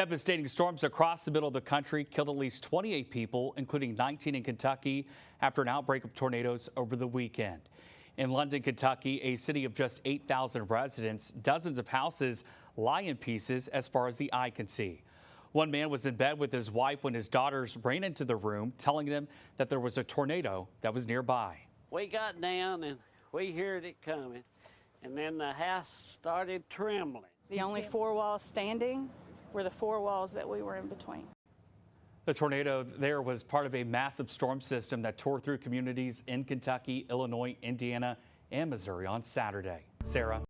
Devastating storms across the middle of the country killed at least 28 people, including 19 in Kentucky, after an outbreak of tornadoes over the weekend. In London, Kentucky, a city of just 8,000 residents, dozens of houses lie in pieces as far as the eye can see. One man was in bed with his wife when his daughters ran into the room, telling them that there was a tornado that was nearby. We got down and we heard it coming, and then the house started trembling. The only four walls standing were the four walls that we were in between. The tornado there was part of a massive storm system that tore through communities in Kentucky, Illinois, Indiana, and Missouri on Saturday. Sarah.